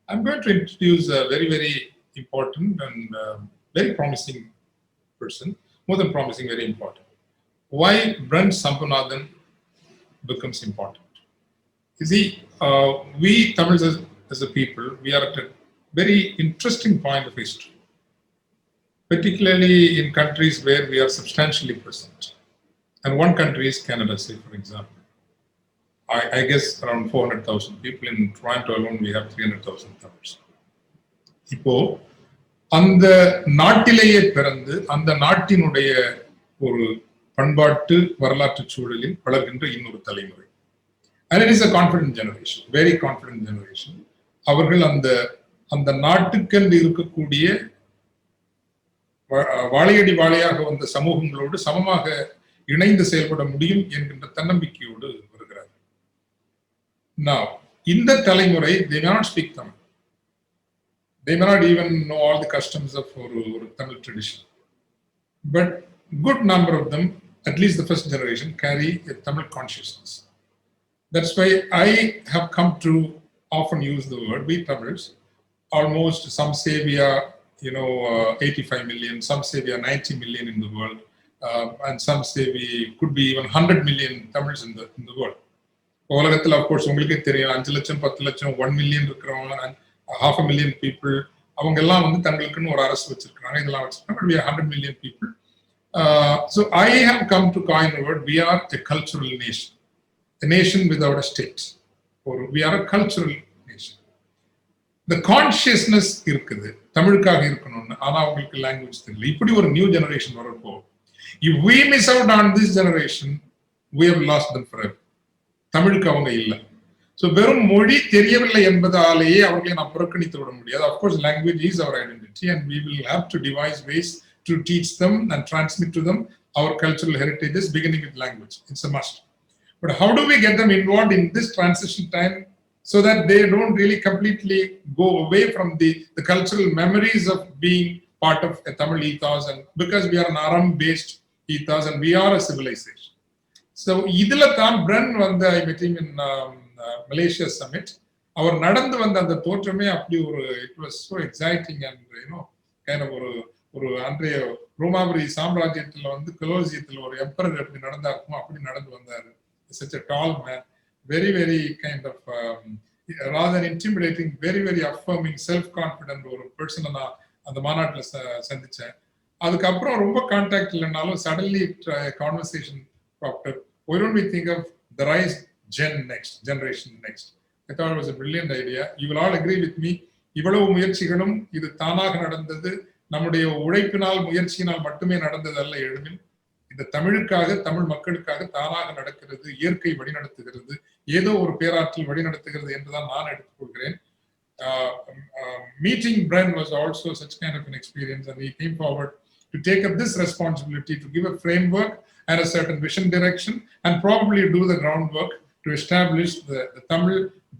I'm going to introduce a very, very important and very promising person, more than promising, very important. Why Bren Sambunathan becomes important. You see, we Tamils as a people, we are at a very interesting point of history, particularly in countries where we are substantially present. And one country is Canada, say, for example. I guess around 400,000 people. In Toronto alone, we have 300,000 Tamils. இப்போ அந்த நாட்டிலேயே பிறந்து அந்த நாட்டினுடைய ஒரு பண்பாட்டு வரலாற்று சூழலில் வளர்கின்ற இன்னொரு தலைமுறை. And it is a confident generation, very confident generation. அவர்கள் அந்த நாட்டுக்கென்று இருக்கக்கூடிய வாழையடி வாழையாக வந்த சமூகங்களோடு சமமாக இணைந்து செயல்பட முடியும் என்கின்ற தன்னம்பிக்கையோடு வருகிறார். Now, இந்த தலைமுறை they may not speak Tamil. They may not even know all the customs of ஒரு Tamil tradition. But good number of them, at least the first generation, carry a Tamil consciousness. That's why I have come to often use the word, we Tamils, almost some say we are 85 million, some say we are 90 million in the world, and some say we could be even 100 million Tamils in the world. உலகத்தில் of course உங்களுக்கே தெரியும் 5 லட்சம் 10 லட்சம் 1 million இருக்கிறவங்க, 500,000 people, அவங்க எல்லாம் வந்து தங்களுக்குன்னு ஒரு அரசு வச்சிருக்காங்க, இதெல்லாம் வச்சிருக்காங்க. But we are 100 million people. So I have come to coin the word, we are a cultural nation, a nation without a state, or we are a cultural nation. The consciousness இருக்குது தமிழுக்காக இருக்கணும்னு, ஆனா அவங்களுக்கு language தெரியல. இப்படி ஒரு new generation வரப்போ, if we miss out on this generation, we have lost them forever. தமிழுக்கு அவங்க இல்லை. ஸோ வெறும் மொழி தெரியவில்லை என்பதாலேயே அவர்களை நாம் புறக்கணித்து விட முடியாது. Of course, language is our identity and we will have to devise ways to teach them and transmit to them our cultural heritages, beginning with language. It's a must. But how do we get them involved in this transition time so that they don't really completely go away from the cultural memories of being part of a Tamil ethos, and because we are an Aram-based ethos and we are a civilization. So, idhila thaan Bren vanda, I met him in Malaysia summit. அவர் நடந்து வந்த அந்த தோற்றமே அப்படி ஒரு, it was so exciting and kind of ஒரு அன்றைய ரோமாபுரி சாம்ராஜ்யத்தில் வந்து கொலோசியத்தில் ஒரு emperor எப்படி நடந்தாருக்குமோ அப்படி நடந்து வந்தாரு. Such a tall man, very, very kind of rather than intimidating, very, very affirming, self-confident ஒரு பர்சனை நான் அந்த மாநாட்டில் சந்திச்சேன். அதுக்கப்புறம் ரொம்ப கான்டாக்ட் இல்லைனாலும் suddenly conversation popped up. Why don't we think of the rise generation next? I thought it was a brilliant idea. You will all agree with me. இவ்வளவு முயற்சிகளும் இது தானாக நடந்தது, நம்முடைய உழைப்பினால் முயற்சியினால் மட்டுமே நடந்ததல்ல. எழுமில் இந்த தமிழுக்காக, தமிழ் மக்களுக்காக தானாக நடக்கிறது, இயற்கை வழிநடத்துகிறது, ஏதோ ஒரு பேராற்றல் வழிநடத்துகிறது என்றுதான் நான் எடுத்துக்கொள்கிறேன். Meeting Bren was also such kind of an experience, and he came forward to take up this responsibility to give a framework and a certain vision direction, and probably do the groundwork to establish the Tamil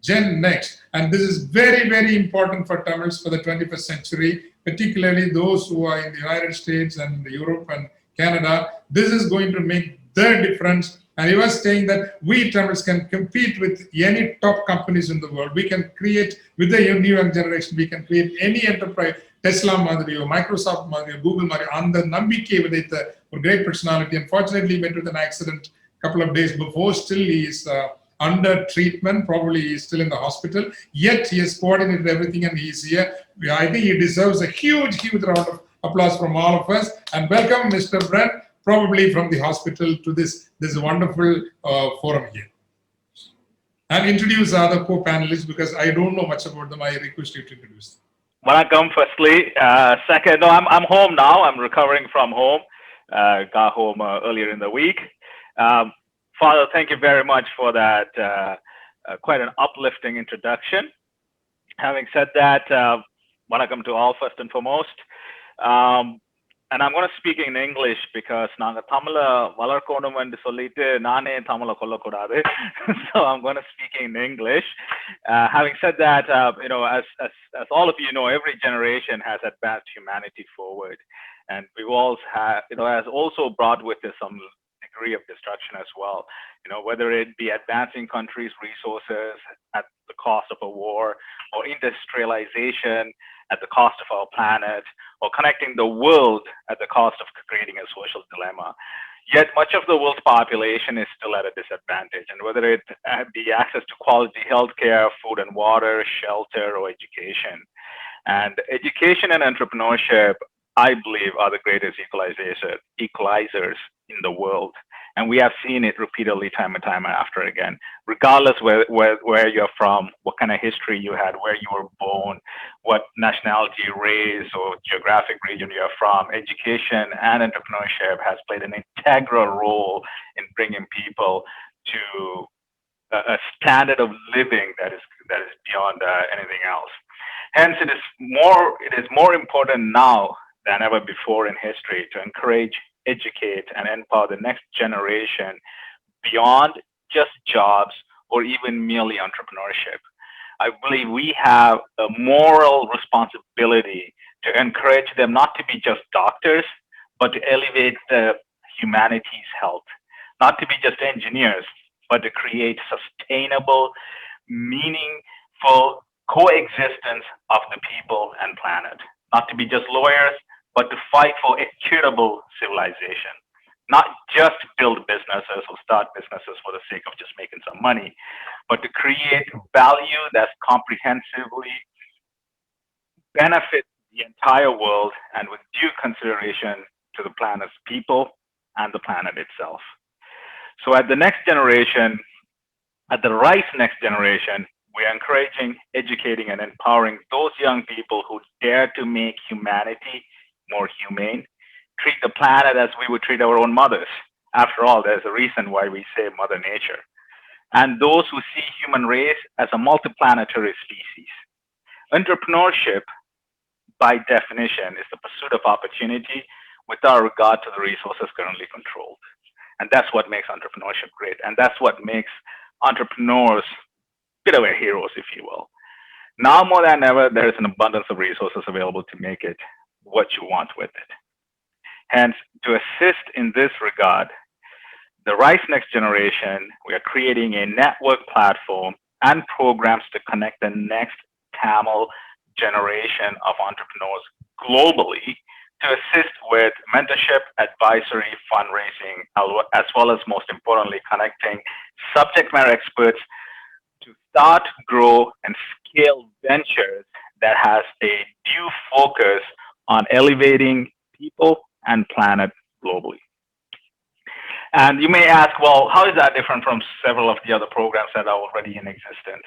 Gen Next. And this is very, very important for Tamils for the 21st century, particularly those who are in the United States and Europe and Canada. This is going to make the difference. And he was saying that we Tamils can compete with any top companies in the world. We can create, with the new young generation, we can create any enterprise, Tesla மாதிரியோ, Microsoft மாதிரியோ, Google மாதிரியோ. அந்த நம்பிக்கை விதைத்த ஒரு great personality. Unfortunately, he went with an accident a couple of days before. Still, he is under treatment. Probably he is still in the hospital. Yet, he has coordinated everything and he is here. I think he deserves a huge, huge round of applause from all of us. And welcome, Mr. Bren, probably from the hospital, to this wonderful forum here. And introduce other co-panelists, because I don't know much about them. I request you to introduce them. Welcome, firstly. Second, no, I'm home now. I'm recovering from home. Got home earlier in the week. Father, thank you very much for that quite an uplifting introduction. Having said that, welcome to all first and foremost. And I'm going to speak in English because naanga Tamila valarkonum endu sollittu naane Tamila kollakodadu. So I'm going to speak in English. Having said that, as all of you know, every generation has advanced humanity forward, and we've all had, has also brought with us some degree of destruction as well. Whether it be advancing countries' resources at the cost of a war, or industrialization at the cost of our planet, or connecting the world at the cost of creating a social dilemma. Yet much of the world's population is still at a disadvantage, and whether it be access to quality healthcare, food and water, shelter, or education. And education and entrepreneurship, I believe, are the greatest equalizers in the world. And we have seen it repeatedly time and time after again, regardless where you're from, what kind of history you had, where you were born, what nationality, race, or geographic region you're from. Education and entrepreneurship has played an integral role in bringing people to a standard of living that is beyond anything else. Hence, it is more important now than ever before in history to encourage, educate, and empower the next generation beyond just jobs or even merely entrepreneurship. I believe we have a moral responsibility to encourage them not to be just doctors, but to elevate the humanity's health, not to be just engineers, but to create sustainable, meaningful coexistence of the people and planet, not to be just lawyers, but to fight for equitable civilization, not just build businesses or start businesses for the sake of just making some money, but to create value that's comprehensively benefit the entire world and with due consideration to the planet's people and the planet itself. So at the next generation, at the Rice Next Generation, we are encouraging, educating, and empowering those young people who dare to make humanity more humane, treat the planet as we would treat our own mothers. After all, there's a reason why we say Mother Nature. And those who see human race as a multiplanetary species. Entrepreneurship, by definition, is the pursuit of opportunity without regard to the resources currently controlled. And that's what makes entrepreneurship great. And that's what makes entrepreneurs a bit of a heroes, if you will. Now more than ever, there is an abundance of resources available to make it what you want with it. Hence, to assist in this regard, the Rice Next Generation, we are creating a network platform and programs to connect the next Tamil generation of entrepreneurs globally to assist with mentorship, advisory, fundraising, as well as, most importantly, connecting subject matter experts to start, grow, and scale ventures that has a due focus on elevating people and planet globally. And you may ask, well, how is that different from several of the other programs that are already in existence?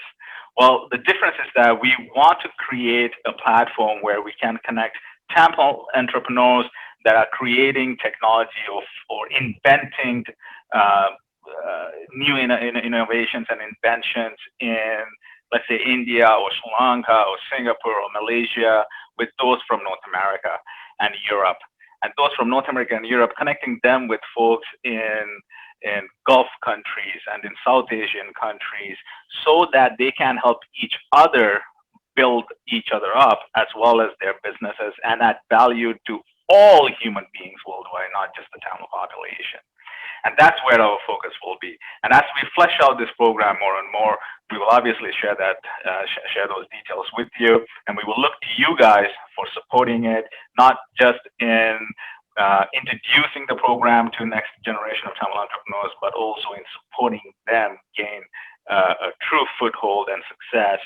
Well, the difference is that we want to create a platform where we can connect Tamil entrepreneurs that are creating technology or inventing new innovations and inventions in, let's say, India or Sri Lanka or Singapore or Malaysia, with those from North America and Europe. And those from North America and Europe, connecting them with folks in Gulf countries and in South Asian countries, so that they can help each other build each other up, as well as their businesses, and add value to all human beings worldwide, not just the Tamil population. And that's where our focus will be. And as we flesh out this program more and more, we will obviously share those details with you, and we will look to you guys for supporting it, not just in introducing the program to the next generation of Tamil entrepreneurs, but also in supporting them gain a true foothold and success